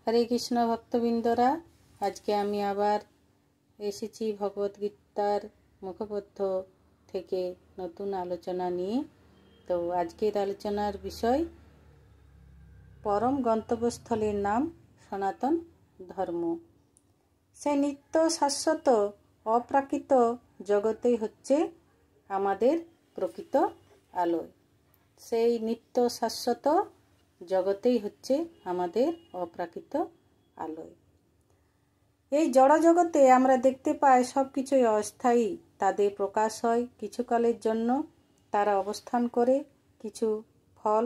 হরে কৃষ্ণ ভক্তবৃন্দরা, আজকে আমি আবার এসেছি ভগবদ্গীতার মুখপত্র থেকে নতুন আলোচনা নিয়ে। তো আজকের আলোচনার বিষয় পরম গন্তব্যস্থলের নাম সনাতন ধর্ম। সে নিত্য শাশ্বত অপ্রাকৃত জগতেই হচ্ছে আমাদের প্রকৃত আলোয়। সেই নিত্য শাশ্বত জগতেই হচ্ছে আমাদের অপ্রাকৃত আলোয়। এই জড় জগতে আমরা দেখতে পাই সব কিছুই অস্থায়ী। তাদের প্রকাশ হয় কিছুকালের জন্য, তারা অবস্থান করে, কিছু ফল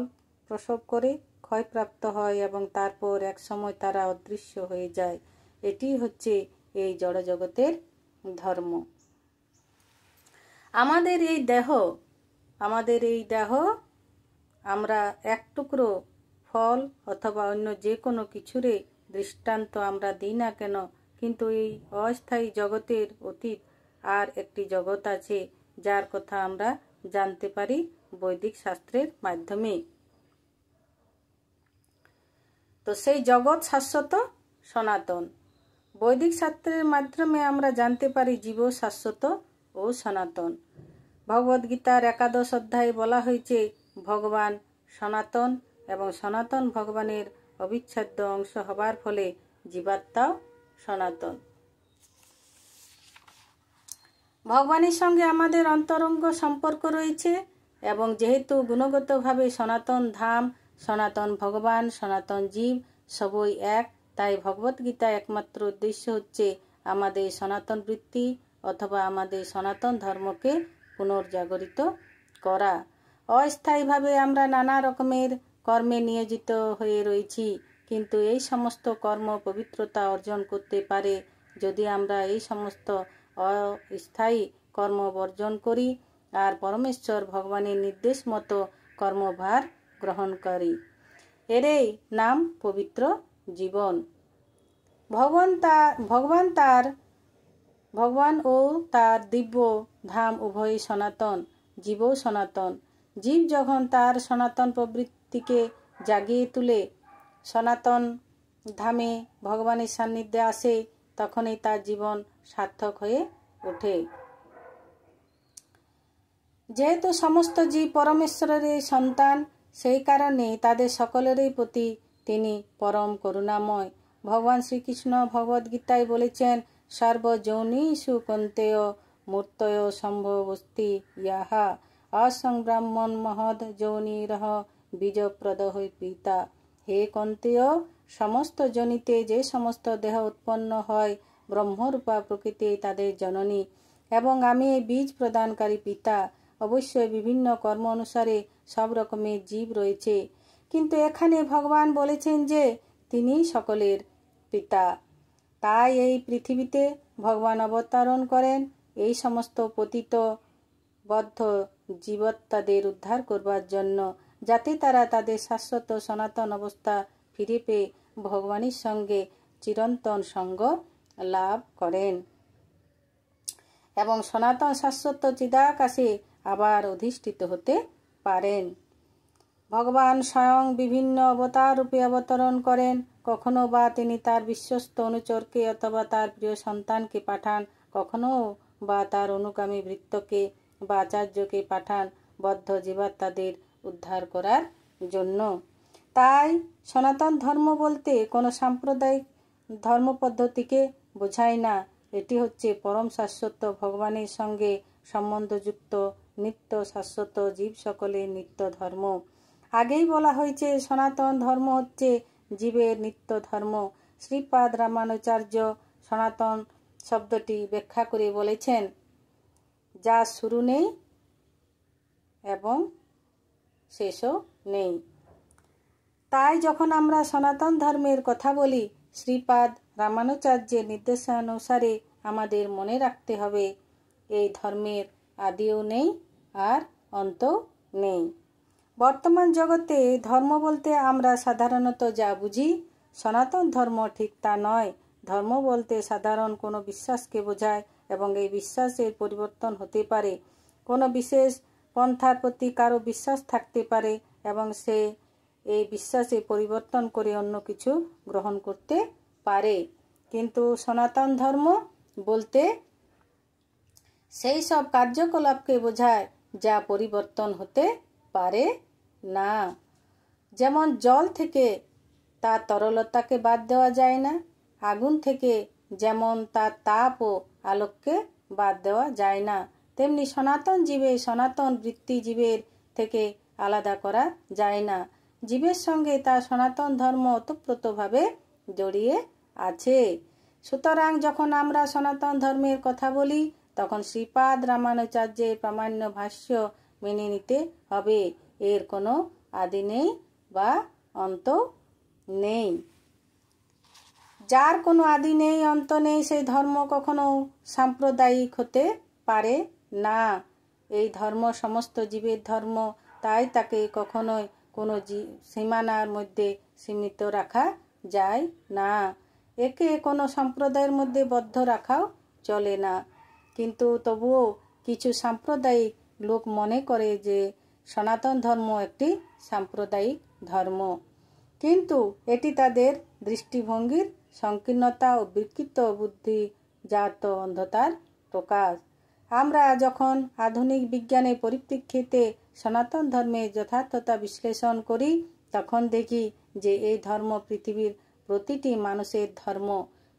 প্রসব করে ক্ষয়প্রাপ্ত হয় এবং তারপর এক সময় তারা অদৃশ্য হয়ে যায়। এটি হচ্ছে এই জড় জগতের ধর্ম। আমাদের এই দেহ আমরা এক টুকরো ফল অথবা অন্য যে কোনো কিছুরে দৃষ্টান্ত আমরা দিই না কেন, কিন্তু এই অস্থায়ী জগতের অতীত আর একটি জগৎ আছে, যার কথা আমরা জানতে পারি বৈদিক শাস্ত্রের মাধ্যমে। তো সেই জগৎ শাশ্বত সনাতন। বৈদিক শাস্ত্রের মাধ্যমে আমরা জানতে পারি জীব শাশ্বত ও সনাতন। ভগবদ্গীতার 11 অধ্যায়ে বলা হয়েছে ভগবান সনাতন এবং সনাতন ভগবানের অবিচ্ছেদ্য অংশ হবার ফলে জীবাত্মাও সনাতন। ভগবানের সঙ্গে আমাদের অন্তরঙ্গ সম্পর্ক রয়েছে এবং যেহেতু গুণগতভাবে সনাতন ধাম, সনাতন ভগবান, সনাতন জীব সবই এক, তাই ভগবদ্গীতার একমাত্র উদ্দেশ্য হচ্ছে আমাদের সনাতন বৃত্তি অথবা আমাদের সনাতন ধর্মকে পুনর্জাগরিত করা। অস্থায়ীভাবে আমরা নানা রকমের কর্মে নিয়োজিত হয়ে রয়েছি, কিন্তু এই সমস্ত কর্ম পবিত্রতা অর্জন করতে পারে যদি আমরা এই সমস্ত অস্থায়ী কর্ম বর্জন করি আর পরমেশ্বর ভগবানের নির্দেশ মতো কর্মভার গ্রহণ করি। এরই নাম পবিত্র জীবন। ভগবান ও তার দিব্য ধাম উভয়ই সনাতন, জীবও সনাতন। জীব যখন তার সনাতন প্রবৃত্তিকে জাগিয়ে তুলে সনাতন ধামে ভগবানের সান্নিধ্যে আসে, তখনই তার জীবন সার্থক হয়ে ওঠে। যেহেতু সমস্ত জীব পরমেশ্বরের সন্তান, সেই কারণে তাদের সকলেরই প্রতি তিনি পরম করুণাময়। ভগবান শ্রীকৃষ্ণ ভগবদ্গীতায় বলেছেন, সর্বযৌনিষু কৌন্তেয় মূর্তয় সম্ভবস্তি ইয়াহা অসংব্রাহ্মণ মহৎ যৌনিরহ বীজপ্রদহ পিতা। হে কৌন্তেয়, সমস্ত যোনিতে যে সমস্ত দেহ উৎপন্ন হয়, ব্রহ্মরূপা প্রকৃতি তাদের জননী এবং আমি এই বীজ প্রদানকারী পিতা। অবশ্যই বিভিন্ন কর্ম অনুসারে সব রকমের জীব রয়েছে, কিন্তু এখানে ভগবান বলেছেন যে তিনি সকলের পিতা। তাই এই পৃথিবীতে ভগবান অবতরণ করেন এই সমস্ত পতিত বদ্ধ জীবাত্মাদের উদ্ধার করবার জন্য, যাতে তারা তাদের শাশ্বত সনাতন অবস্থা ফিরে পেয়ে ভগবানের সঙ্গে চিরন্তন সঙ্গ লাভ করেন এবং সনাতন শাশ্বত চিদাকাশে আবার অধিষ্ঠিত হতে পারেন। ভগবান স্বয়ং বিভিন্ন অবতার রূপে অবতরণ করেন। কখনো বা তিনি তার বিশ্বস্ত অনুচরকে অথবা তার প্রিয় সন্তানকে পাঠান, কখনো বা তার অনুগামী ভৃত্যকে বা আচার্যকে পাঠান বদ্ধ জীবাত্মাদের উদ্ধার করার জন্য। তাই সনাতন ধর্ম বলতে কোনো সাম্প্রদায়িক ধর্ম পদ্ধতিকে বোঝায় না। এটি হচ্ছে পরম শাশ্বত ভগবানের সঙ্গে সম্বন্ধযুক্ত নিত্য শাশ্বত জীব সকলের নিত্য ধর্ম। আগেই বলা হয়েছে সনাতন ধর্ম হচ্ছে জীবের নিত্য ধর্ম। শ্রীপাদ রামানুচার্য সনাতন শব্দটি ব্যাখ্যা করে বলেছেন, যা শুরু নেই এবং শেষও নেই। তাই যখন আমরা সনাতন ধর্মের কথা বলি, শ্রীপাদ রামানুচার্যের নির্দেশানুসারে আমাদের মনে রাখতে হবে এই ধর্মের আদিও নেই আর অন্তও নেই। বর্তমান জগতে ধর্ম বলতে আমরা সাধারণত যা বুঝি, সনাতন ধর্ম ঠিক তা নয়। ধর্ম বলতে সাধারণ কোনো বিশ্বাসকে বোঝায় এবং এই বিশ্বাসের পরিবর্তন হতে পারে। কোনো বিশেষ পন্থার প্রতি কারো বিশ্বাস থাকতে পারে এবং সে এই বিশ্বাসে পরিবর্তন করে অন্য কিছু গ্রহণ করতে পারে। কিন্তু সনাতন ধর্ম বলতে সেই সব কার্যকলাপকে বোঝায় যা পরিবর্তন হতে পারে না। যেমন জল থেকে তার তরলতাকে বাদ দেওয়া যায় না, আগুন থেকে যেমন তার তাপ ও আলোককে বাদ দেওয়া যায় না, তেমনি সনাতন জীবের সনাতন বৃত্তি জীবের থেকে আলাদা করা যায় না। জীবের সঙ্গে তার সনাতন ধর্ম ওতপ্রোতভাবে জড়িয়ে আছে। সুতরাং যখন আমরা সনাতন ধর্মের কথা বলি তখন শ্রীপাদ রামানুজাচার্যের প্রামাণ্য ভাষ্য মেনে নিতে হবে। এর কোনো আদি নেই বা অন্ত নেই। যার কোনো আদি নেই, অন্ত নেই, সেই ধর্ম কখনো সাম্প্রদায়িক হতে পারে না। এই ধর্ম সমস্ত জীবের ধর্ম, তাই তাকে কখনোই কোনো সীমানার মধ্যে সীমিত রাখা যায় না। একে কোনো সম্প্রদায়ের মধ্যে বদ্ধ রাখাও চলে না। কিন্তু তবুও কিছু সাম্প্রদায়িক লোক মনে করে যে সনাতন ধর্ম একটি সাম্প্রদায়িক ধর্ম, কিন্তু এটি তাদের দৃষ্টিভঙ্গির সংকীর্ণতা ও বিকৃত বুদ্ধিজাত অন্ধতার প্রকাশ। আমরা যখন আধুনিক বিজ্ঞানের পরিপ্রেক্ষিতে সনাতন ধর্মের যথার্থতা বিশ্লেষণ করি তখন দেখি যে এই ধর্ম পৃথিবীর প্রতিটি মানুষের ধর্ম।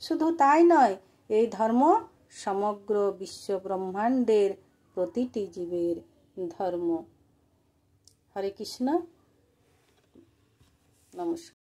শুধু তাই নয়, এই ধর্ম সমগ্র বিশ্ব ব্রহ্মাণ্ডের প্রতিটি জীবের ধর্ম। হরে কৃষ্ণ, নমস্কার।